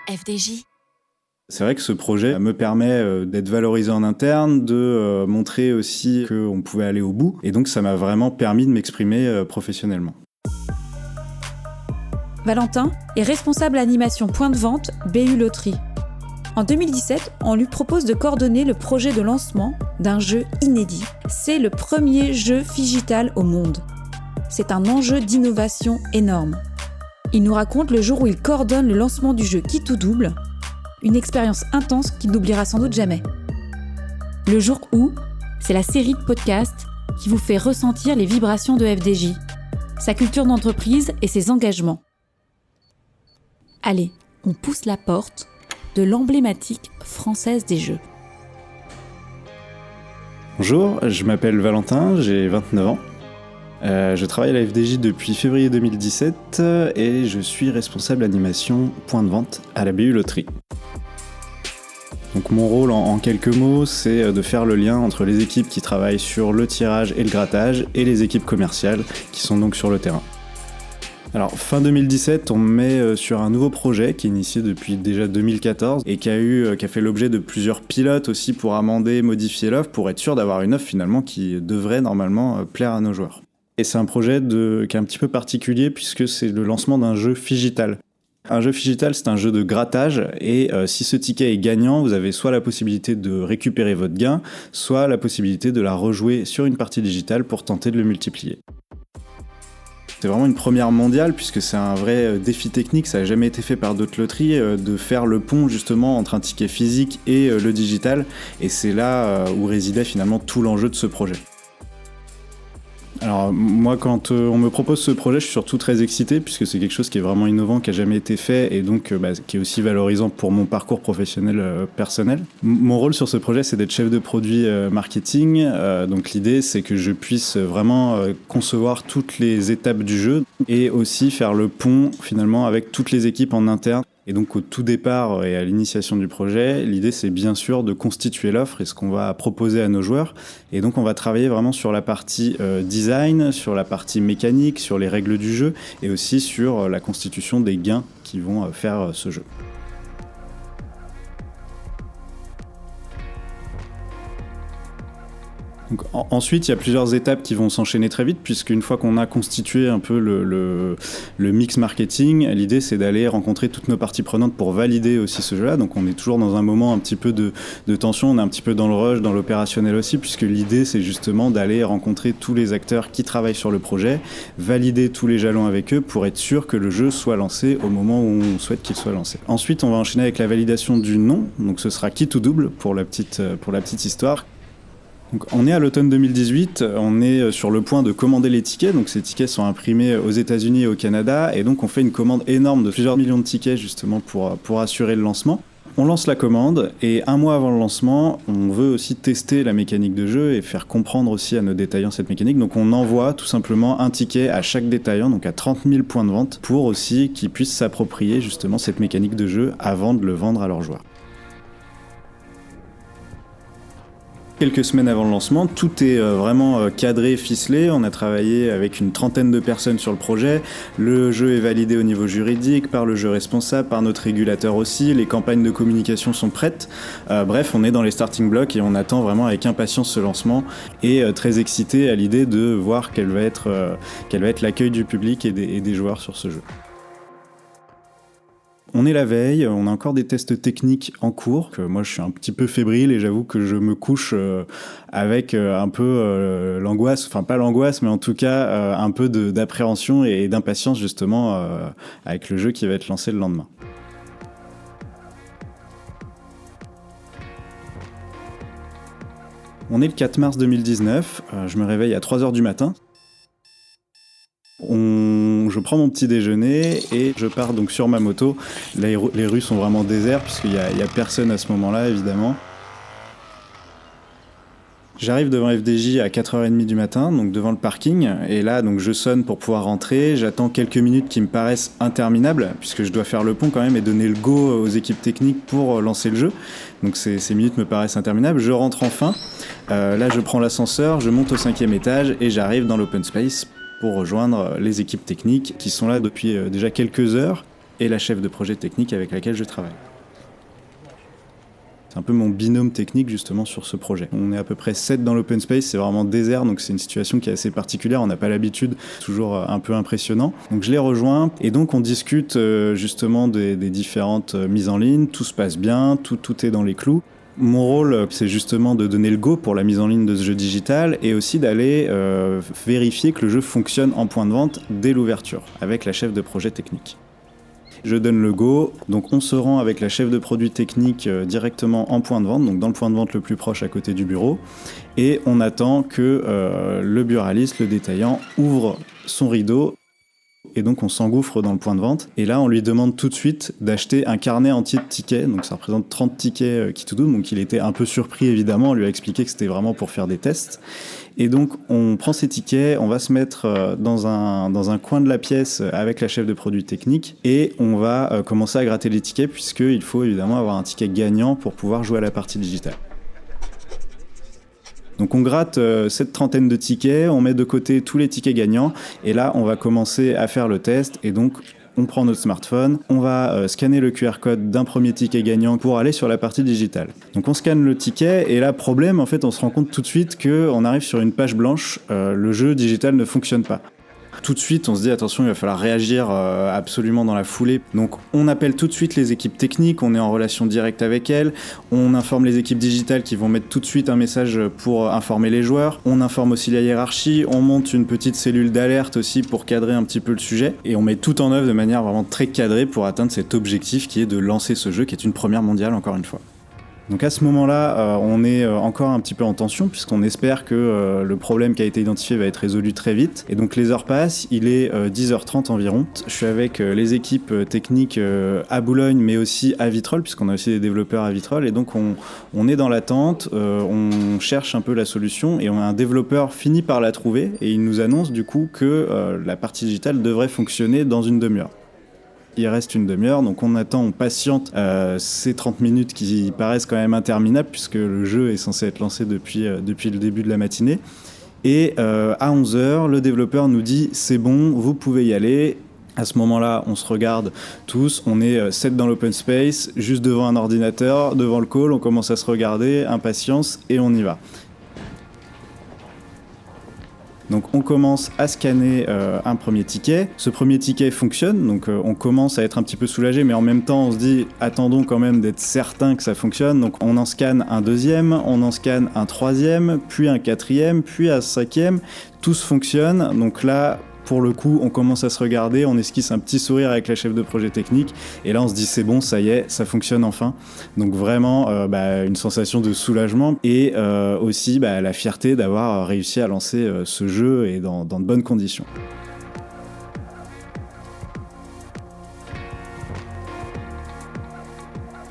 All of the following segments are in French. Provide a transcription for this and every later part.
FDJ. C'est vrai que ce projet me permet d'être valorisé en interne, de montrer aussi qu'on pouvait aller au bout. Et donc ça m'a vraiment permis de m'exprimer professionnellement. Valentin est responsable animation point de vente BU Loterie. En 2017, on lui propose de coordonner le projet de lancement d'un jeu inédit. C'est le premier jeu phygital au monde. C'est un enjeu d'innovation énorme. Il nous raconte le jour où il coordonne le lancement du jeu Qui tout double, une expérience intense qu'il n'oubliera sans doute jamais. Le jour où, c'est la série de podcasts qui vous fait ressentir les vibrations de FDJ, sa culture d'entreprise et ses engagements. Allez, on pousse la porte de l'emblématique Française des Jeux. Bonjour, je m'appelle Valentin, j'ai 29 ans. Je travaille à la FDJ depuis février 2017 et je suis responsable animation point de vente à la BU Loterie. Donc mon rôle en quelques mots, c'est de faire le lien entre les équipes qui travaillent sur le tirage et le grattage et les équipes commerciales qui sont donc sur le terrain. Alors fin 2017, on me met sur un nouveau projet qui est initié depuis déjà 2014 et qui a fait l'objet de plusieurs pilotes aussi pour amender, modifier l'offre pour être sûr d'avoir une offre finalement qui devrait normalement plaire à nos joueurs. Et c'est un projet qui est un petit peu particulier puisque c'est le lancement d'un jeu phygital. Un jeu phygital, c'est un jeu de grattage et si ce ticket est gagnant, vous avez soit la possibilité de récupérer votre gain, soit la possibilité de la rejouer sur une partie digitale pour tenter de le multiplier. C'est vraiment une première mondiale puisque c'est un vrai défi technique, ça n'a jamais été fait par d'autres loteries, de faire le pont justement entre un ticket physique et le digital, et c'est là où résidait finalement tout l'enjeu de ce projet. Alors moi quand on me propose ce projet, je suis surtout très excité puisque c'est quelque chose qui est vraiment innovant, qui n'a jamais été fait et donc qui est aussi valorisant pour mon parcours professionnel personnel. Mon rôle sur ce projet, c'est d'être chef de produit marketing, donc l'idée c'est que je puisse vraiment concevoir toutes les étapes du jeu et aussi faire le pont finalement avec toutes les équipes en interne. Et donc au tout départ et à l'initiation du projet, l'idée c'est bien sûr de constituer l'offre et ce qu'on va proposer à nos joueurs. Et donc on va travailler vraiment sur la partie design, sur la partie mécanique, sur les règles du jeu et aussi sur la constitution des gains qui vont faire ce jeu. Donc, ensuite, il y a plusieurs étapes qui vont s'enchaîner très vite, puisqu'une fois qu'on a constitué un peu le mix marketing, l'idée c'est d'aller rencontrer toutes nos parties prenantes pour valider aussi ce jeu-là. Donc on est toujours dans un moment un petit peu de tension, on est un petit peu dans le rush, dans l'opérationnel aussi, puisque l'idée c'est justement d'aller rencontrer tous les acteurs qui travaillent sur le projet, valider tous les jalons avec eux pour être sûr que le jeu soit lancé au moment où on souhaite qu'il soit lancé. Ensuite, on va enchaîner avec la validation du nom, donc ce sera Qui tout double pour la petite histoire. Donc, on est à l'automne 2018, on est sur le point de commander les tickets, donc ces tickets sont imprimés aux États-Unis et au Canada, et donc on fait une commande énorme de plusieurs millions de tickets justement pour assurer le lancement. On lance la commande, et un mois avant le lancement, on veut aussi tester la mécanique de jeu et faire comprendre aussi à nos détaillants cette mécanique, donc on envoie tout simplement un ticket à chaque détaillant, donc à 30 000 points de vente, pour aussi qu'ils puissent s'approprier justement cette mécanique de jeu avant de le vendre à leurs joueurs. Quelques semaines avant le lancement, tout est vraiment cadré, ficelé. On a travaillé avec une trentaine de personnes sur le projet. Le jeu est validé au niveau juridique, par le jeu responsable, par notre régulateur aussi. Les campagnes de communication sont prêtes. Bref, on est dans les starting blocks et on attend vraiment avec impatience ce lancement et très excité à l'idée de voir quel va être l'accueil du public et des joueurs sur ce jeu. On est la veille, on a encore des tests techniques en cours. Moi, je suis un petit peu fébrile et j'avoue que je me couche avec un peu l'angoisse, enfin pas l'angoisse, mais en tout cas un peu d'appréhension et d'impatience justement avec le jeu qui va être lancé le lendemain. On est le 4 mars 2019, je me réveille à 3h du matin. Je prends mon petit déjeuner et je pars donc sur ma moto. Les rues sont vraiment désertes puisqu'il y a personne à ce moment-là évidemment. J'arrive devant FDJ à 4h30 du matin, donc devant le parking, et là donc je sonne pour pouvoir rentrer, j'attends quelques minutes qui me paraissent interminables, puisque je dois faire le pont quand même et donner le go aux équipes techniques pour lancer le jeu, donc ces minutes me paraissent interminables, je rentre enfin, là je prends l'ascenseur, je monte au 5e étage et j'arrive dans l'open space pour rejoindre les équipes techniques qui sont là depuis déjà quelques heures. et la chef de projet technique avec laquelle je travaille. C'est un peu mon binôme technique justement sur ce projet. On est à peu près 7 dans l'open space, c'est vraiment désert, donc c'est une situation qui est assez particulière, on n'a pas l'habitude, toujours un peu impressionnant. Donc je les rejoins et donc on discute justement des différentes mises en ligne, tout se passe bien, tout est dans les clous. Mon rôle, c'est justement de donner le go pour la mise en ligne de ce jeu digital et aussi d'aller vérifier que le jeu fonctionne en point de vente dès l'ouverture, avec la chef de projet technique. Je donne le go, donc on se rend avec la chef de produit technique directement en point de vente, donc dans le point de vente le plus proche à côté du bureau, et on attend que le buraliste, le détaillant, ouvre son rideau. Et donc on s'engouffre dans le point de vente et là on lui demande tout de suite d'acheter un carnet entier de tickets, donc ça représente 30 tickets qui tout double, donc il était un peu surpris évidemment, on lui a expliqué que c'était vraiment pour faire des tests. Et donc on prend ces tickets, on va se mettre dans un coin de la pièce avec la chef de produit technique et on va commencer à gratter les tickets puisqu'il faut évidemment avoir un ticket gagnant pour pouvoir jouer à la partie digitale. Donc on gratte cette trentaine de tickets, on met de côté tous les tickets gagnants et là on va commencer à faire le test et donc on prend notre smartphone, on va scanner le QR code d'un premier ticket gagnant pour aller sur la partie digitale. Donc on scanne le ticket et là problème en fait on se rend compte tout de suite qu'on arrive sur une page blanche, le jeu digital ne fonctionne pas. Tout de suite, on se dit attention, il va falloir réagir absolument dans la foulée. Donc, on appelle tout de suite les équipes techniques, on est en relation directe avec elles, on informe les équipes digitales qui vont mettre tout de suite un message pour informer les joueurs, on informe aussi la hiérarchie, on monte une petite cellule d'alerte aussi pour cadrer un petit peu le sujet, et on met tout en œuvre de manière vraiment très cadrée pour atteindre cet objectif qui est de lancer ce jeu, qui est une première mondiale encore une fois. Donc à ce moment-là, on est encore un petit peu en tension puisqu'on espère que le problème qui a été identifié va être résolu très vite. Et donc les heures passent, il est 10h30 environ. Je suis avec les équipes techniques à Boulogne mais aussi à Vitrolles puisqu'on a aussi des développeurs à Vitrolles. Et donc on est dans l'attente, on cherche un peu la solution et un développeur finit par la trouver et il nous annonce du coup que la partie digitale devrait fonctionner dans une demi-heure. Il reste une demi-heure, donc on attend, on patiente ces 30 minutes qui paraissent quand même interminables puisque le jeu est censé être lancé depuis le début de la matinée. Et à 11h, le développeur nous dit « c'est bon, vous pouvez y aller ». À ce moment-là, on se regarde tous, on est 7 dans l'open space, juste devant un ordinateur, devant le call, on commence à se regarder, impatience, et on y va. Donc on commence à scanner un premier ticket. Ce premier ticket fonctionne, donc on commence à être un petit peu soulagé, mais en même temps on se dit attendons quand même d'être certain que ça fonctionne. Donc on en scanne un deuxième, on en scanne un troisième, puis un quatrième, puis un cinquième. Tous fonctionnent. Donc là, pour le coup, on commence à se regarder, on esquisse un petit sourire avec la chef de projet technique, et là on se dit c'est bon, ça y est, ça fonctionne enfin. Donc vraiment une sensation de soulagement et aussi la fierté d'avoir réussi à lancer ce jeu et dans de bonnes conditions.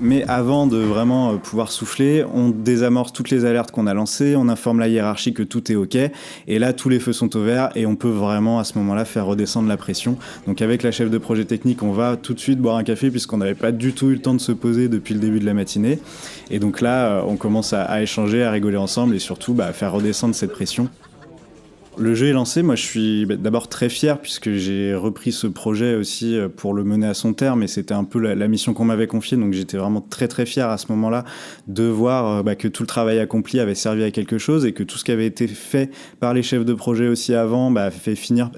Mais avant de vraiment pouvoir souffler, on désamorce toutes les alertes qu'on a lancées, on informe la hiérarchie que tout est OK, et là tous les feux sont au vert et on peut vraiment à ce moment-là faire redescendre la pression. Donc avec la chef de projet technique, on va tout de suite boire un café puisqu'on n'avait pas du tout eu le temps de se poser depuis le début de la matinée. Et donc là, on commence à échanger, à rigoler ensemble et surtout à faire redescendre cette pression. Le jeu est lancé, moi je suis d'abord très fier puisque j'ai repris ce projet aussi pour le mener à son terme et c'était un peu la mission qu'on m'avait confiée, donc j'étais vraiment très très fier à ce moment-là de voir que tout le travail accompli avait servi à quelque chose et que tout ce qui avait été fait par les chefs de projet aussi avant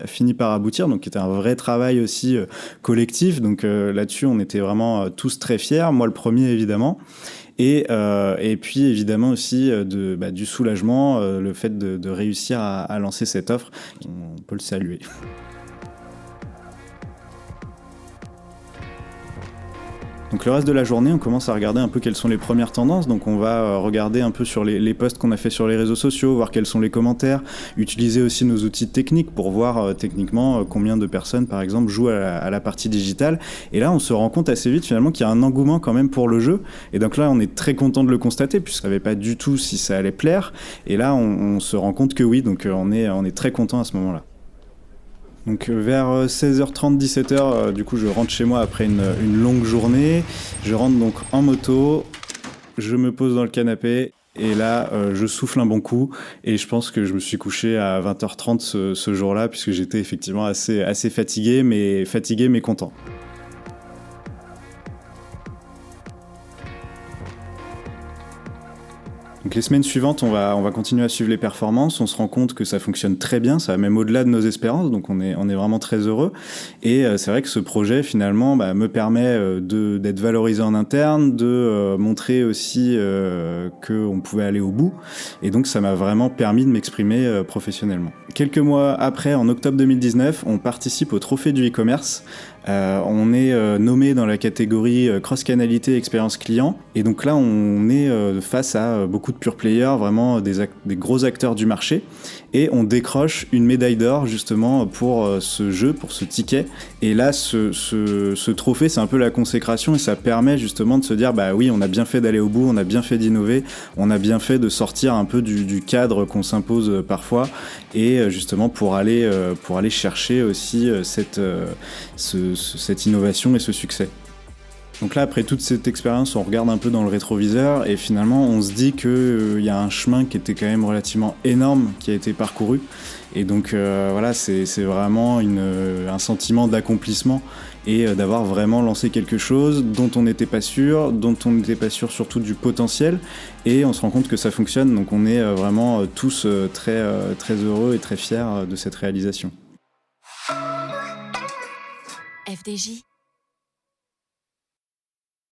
finit par aboutir, donc c'était un vrai travail aussi collectif, donc là-dessus on était vraiment tous très fiers, moi le premier évidemment. Et puis évidemment aussi du soulagement, le fait de réussir à lancer cette offre, on peut le saluer. Donc le reste de la journée, on commence à regarder un peu quelles sont les premières tendances. Donc on va regarder un peu sur les posts qu'on a fait sur les réseaux sociaux, voir quels sont les commentaires, utiliser aussi nos outils techniques pour voir techniquement combien de personnes par exemple jouent à la partie digitale. Et là on se rend compte assez vite finalement qu'il y a un engouement quand même pour le jeu. Et donc là on est très content de le constater puisqu'on ne savait pas du tout si ça allait plaire. Et là on se rend compte que oui, donc on est très content à ce moment-là. Donc vers 16h30, 17h, du coup je rentre chez moi après une longue journée. Je rentre donc en moto, je me pose dans le canapé et là je souffle un bon coup et je pense que je me suis couché à 20h30 ce jour-là puisque j'étais effectivement assez fatigué mais content. Donc les semaines suivantes, on va continuer à suivre les performances. On se rend compte que ça fonctionne très bien, ça va même au-delà de nos espérances. Donc on est vraiment très heureux. Et c'est vrai que ce projet finalement me permet d'être valorisé en interne, de montrer aussi qu'on pouvait aller au bout. Et donc ça m'a vraiment permis de m'exprimer professionnellement. Quelques mois après, en octobre 2019, on participe au Trophée du e-commerce. On est nommé dans la catégorie cross-canalité expérience client, et donc là on est face à beaucoup de pure players, vraiment des gros acteurs du marché, et on décroche une médaille d'or justement pour ce jeu, pour ce ticket. Et là ce trophée, c'est un peu la consécration, et ça permet justement de se dire oui, on a bien fait d'aller au bout, on a bien fait d'innover, on a bien fait de sortir un peu du cadre qu'on s'impose parfois, et justement pour aller chercher aussi cette innovation et ce succès. Donc là, après toute cette expérience, on regarde un peu dans le rétroviseur, et finalement on se dit qu'il y a un chemin qui était quand même relativement énorme qui a été parcouru. Et donc voilà, c'est vraiment un sentiment d'accomplissement, et d'avoir vraiment lancé quelque chose dont on n'était pas sûr surtout du potentiel, et on se rend compte que ça fonctionne. Donc on est vraiment tous très heureux et très fiers de cette réalisation. FDJ